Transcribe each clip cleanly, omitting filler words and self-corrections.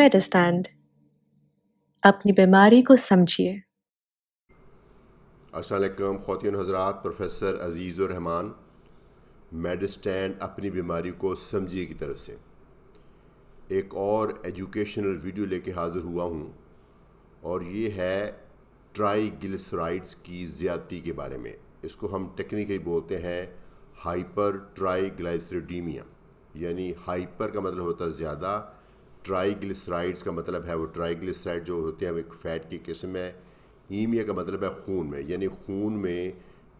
मेडिस्टैंड अपनी बीमारी को समझिए। अस्सलाम वालेकुम ख़वातीन हज़रात, प्रोफेसर अज़ीज़ुर रहमान मेडिस्टैंड अपनी बीमारी को समझिए की तरफ से एक और एजुकेशनल वीडियो लेके हाज़िर हुआ हूँ और ये है ट्राइग्लिसराइड्स की ज़्यादती के बारे में। इसको हम टेक्निकली बोलते हैं हाइपर ट्राइग्लिसरीडीमिया, यानी हाइपर का मतलब होता है ज़्यादा, ट्राइग्लिसराइड्स का मतलब है वो ट्राइग्लिसराइड जो होते हैं वो एक फ़ैट की किस्म है। हीमिया का मतलब है खून में, यानी खून में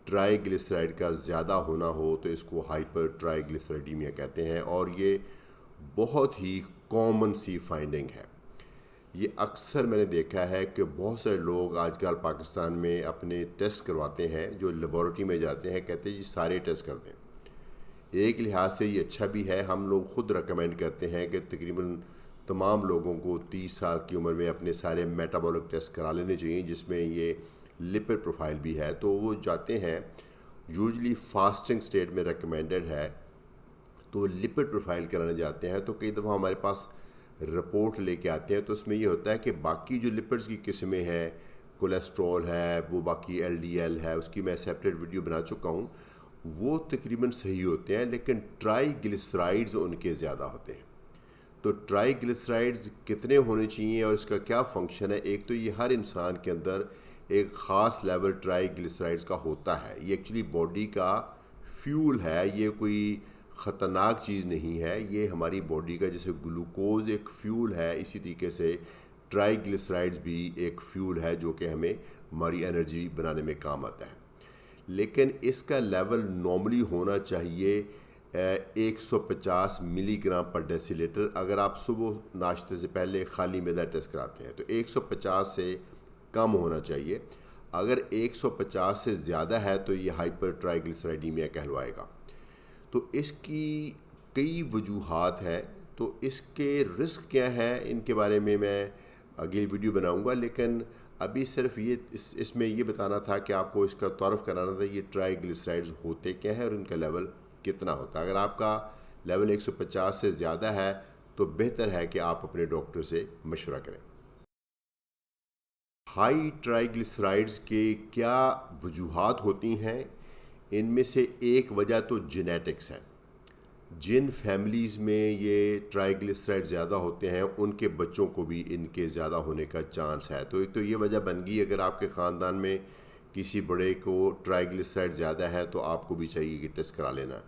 ट्राइग्लिसराइड का ज़्यादा होना हो तो इसको हाइपर ट्राइग्लिसराइडीमिया कहते हैं। और ये बहुत ही कॉमन सी फाइंडिंग है। ये अक्सर मैंने देखा है कि बहुत सारे लोग आजकल पाकिस्तान में अपने टेस्ट करवाते हैं, जो लेबॉरेटरी में जाते हैं, कहते हैं जी सारे टेस्ट कर दें। एक लिहाज से ये अच्छा भी है, हम लोग ख़ुद रेकमेंड करते हैं कि तकरीबन तमाम लोगों को 30 साल की उम्र में अपने सारे मेटाबॉलिक टेस्ट करा लेने चाहिए, जिसमें ये लिपिड प्रोफाइल भी है। तो वो जाते हैं, यूजुअली फास्टिंग स्टेट में रेकमेंडेड है, तो लिपिड प्रोफाइल कराने जाते हैं। तो कई दफ़ा हमारे पास रिपोर्ट लेके आते हैं तो उसमें ये होता है कि बाकी जो लिपिड्स की किस्में हैं, कोलेस्ट्रॉल है, वो बाकी एलडीएल है, उसकी मैं सेपरेट वीडियो बना चुका हूँ, वो तकरीबन सही होते हैं, लेकिन ट्राइग्लिसराइड्स उनके ज़्यादा होते हैं। तो ट्राइग्लिसराइड्स कितने होने चाहिए और इसका क्या फ़ंक्शन है? एक तो ये हर इंसान के अंदर एक ख़ास लेवल ट्राइग्लिसराइड्स का होता है। ये एक्चुअली बॉडी का फ्यूल है, ये कोई ख़तरनाक चीज़ नहीं है। ये हमारी बॉडी का, जैसे ग्लूकोज एक फ्यूल है, इसी तरीके से ट्राइग्लिसराइड्स भी एक फ्यूल है जो कि हमें हमारी एनर्जी बनाने में काम आता है। लेकिन इसका लेवल नॉर्मली होना चाहिए 150 मिलीग्राम पर डेसीलीटर। अगर आप सुबह नाश्ते से पहले खाली मैदा टेस्ट कराते हैं तो 150 से कम होना चाहिए। अगर 150 से ज़्यादा है तो ये हाइपर ट्राइग्लिसराइडीमिया कहलवाएगा। तो इसकी कई वजूहात हैं। तो इसके रिस्क क्या है, इनके बारे में मैं आगे वीडियो बनाऊंगा, लेकिन अभी सिर्फ ये इसमें ये बताना था कि आपको इसका तारुफ कराना था ये ट्राइग्लिसराइड्स होते क्या है और इनका लेवल कितना होता है। अगर आपका लेवल 150 से ज़्यादा है तो बेहतर है कि आप अपने डॉक्टर से मशवरा करें। हाई ट्राइग्लिसराइड्स के क्या वजूहात होती हैं? इनमें से एक वजह तो जेनेटिक्स है। जिन फैमिलीज़ में ये ट्राइग्लिसराइड ज़्यादा होते हैं उनके बच्चों को भी इनके ज़्यादा होने का चांस है। तो एक तो ये वजह बन गई, अगर आपके ख़ानदान में किसी बड़े को ट्राइग्लिसराइड ज़्यादा है तो आपको भी चाहिए कि टेस्ट करा लेना।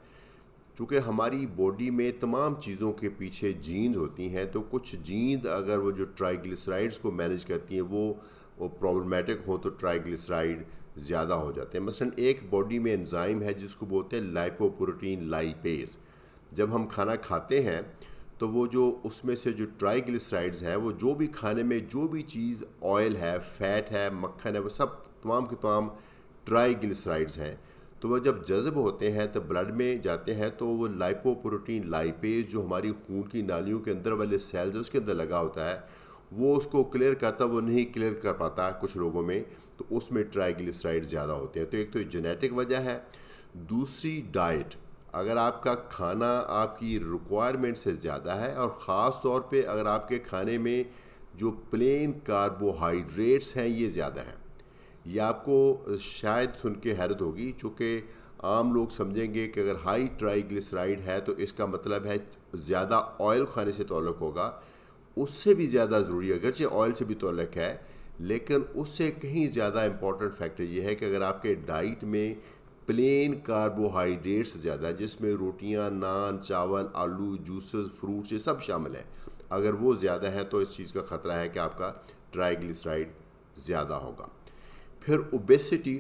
चूँकि हमारी बॉडी में तमाम चीज़ों के पीछे जीन्स होती हैं, तो कुछ जीन्स अगर वो जो ट्राइग्लिसराइड्स को मैनेज करती हैं वो प्रॉब्लमेटिक हो तो ट्राइग्लिसराइड ज़्यादा हो जाते हैं। मसलन एक बॉडी में एंजाइम है जिसको बोलते हैं लाइपोप्रोटीन लाइपेज। जब हम खाना खाते हैं तो वो जो उसमें से जो ट्राइग्लिसराइड्स हैं, वो जो भी खाने में जो भी चीज़ ऑयल है, फ़ैट है, मक्खन है, वो सब तमाम के तमाम ट्राइग्लिसराइड्स हैं। तो वह जब जज़ब होते हैं तो ब्लड में जाते हैं, तो वो लाइपोप्रोटीन लाइपेज जो हमारी खून की नालियों के अंदर वाले सेल्स है उसके अंदर लगा होता है, वो उसको क्लियर करता, वो नहीं क्लियर कर पाता कुछ लोगों में, तो उसमें ट्राइग्लिसराइड ज़्यादा होते हैं। तो एक तो जेनेटिक वजह है। दूसरी डाइट, अगर आपका खाना आपकी रिक्वायरमेंट से ज़्यादा है और ख़ास तौर पे अगर आपके खाने में जो प्लेन कार्बोहाइड्रेट्स हैं ये ज़्यादा हैं, ये आपको शायद सुन के हैरत होगी, चूँकि आम लोग समझेंगे कि अगर हाई ट्राइग्लिसराइड है तो इसका मतलब है ज़्यादा ऑयल खाने से ताल्लुक़ होगा। उससे भी ज़्यादा ज़रूरी, अगरचे ऑयल से भी ताल्लुक़ है, लेकिन उससे कहीं ज़्यादा इम्पॉर्टेंट फैक्टर ये है कि अगर आपके डाइट में प्लेन कार्बोहाइड्रेट्स ज़्यादा है, जिसमें रोटियां, नान, चावल, आलू, जूसेस, फ्रूट्स, ये सब शामिल है, अगर वो ज़्यादा है तो इस चीज़ का ख़तरा है कि आपका ट्राइग्लिसराइड ज़्यादा होगा। फिर ओबेसिटी,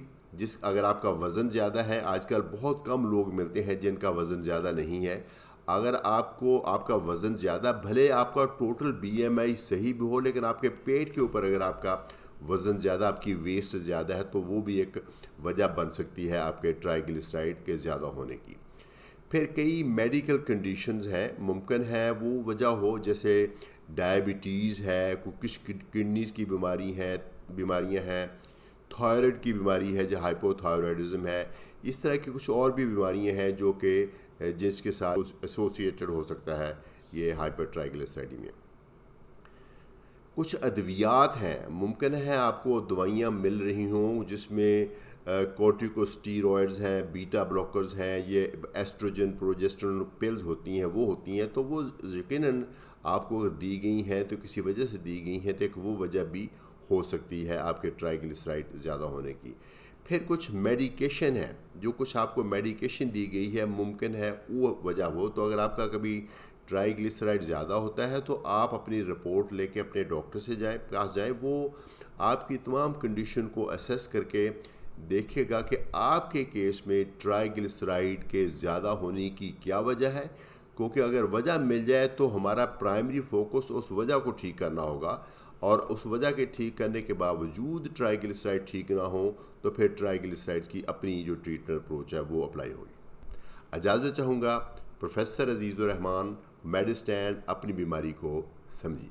अगर आपका वज़न ज़्यादा है, आजकल बहुत कम लोग मिलते हैं जिनका वज़न ज़्यादा नहीं है। अगर आपका वज़न ज़्यादा, भले आपका टोटल बीएमआई सही भी हो, लेकिन आपके पेट के ऊपर अगर आपका वज़न ज़्यादा, आपकी वेस्ट ज़्यादा है, तो वो भी एक वजह बन सकती है आपके ट्राइग्लिसराइड के ज़्यादा होने की। फिर कई मेडिकल कंडीशंस हैं, मुमकिन है वो वजह हो, जैसे डायबिटीज़ है, कुछ किडनीज़ की बीमारियां हैं, थायराइड की बीमारी है जो हाइपोथायराइडिज्म है, इस तरह की कुछ और भी बीमारियां हैं जो कि जिसके साथ एसोसिएटेड हो सकता है ये हाइपर ट्राइग्लिसराइडीमिया। कुछ अद्वियात हैं, मुमकिन है आपको दवाइयाँ मिल रही हों जिसमें कॉर्टिकोस्टीरॉइड्स हैं, बीटा ब्लॉकर्स हैं, ये एस्ट्रोजन प्रोजेस्टेरोन पिल्स होती हैं, तो वो यकीनन आपको अगर दी गई हैं तो किसी वजह से दी गई हैं, तो एक वो वजह भी हो सकती है आपके ट्राइग्लिसराइड ज़्यादा होने की। फिर कुछ मेडिकेशन है, जो कुछ आपको मेडिकेशन दी गई है, मुमकिन है वो वजह हो। तो अगर आपका कभी ट्राइग्लिसराइड ज़्यादा होता है तो आप अपनी रिपोर्ट लेके अपने डॉक्टर से पास जाएं, वो आपकी तमाम कंडीशन को असेस करके देखेगा कि आपके केस में ट्राइग्लिसराइड के ज़्यादा होने की क्या वजह है। क्योंकि अगर वजह मिल जाए तो हमारा प्राइमरी फोकस उस वजह को ठीक करना होगा, और उस वजह के ठीक करने के बावजूद ट्राइग्लिसराइड ठीक ना हो तो फिर ट्राइग्लिसराइड्स की अपनी जो ट्रीटमेंट अप्रोच है वो अप्लाई होगी। इजाज़त चाहूँगा। प्रोफेसर अजीज़ुर रहमान, मेडिस्टैंड, अपनी बीमारी को समझिए।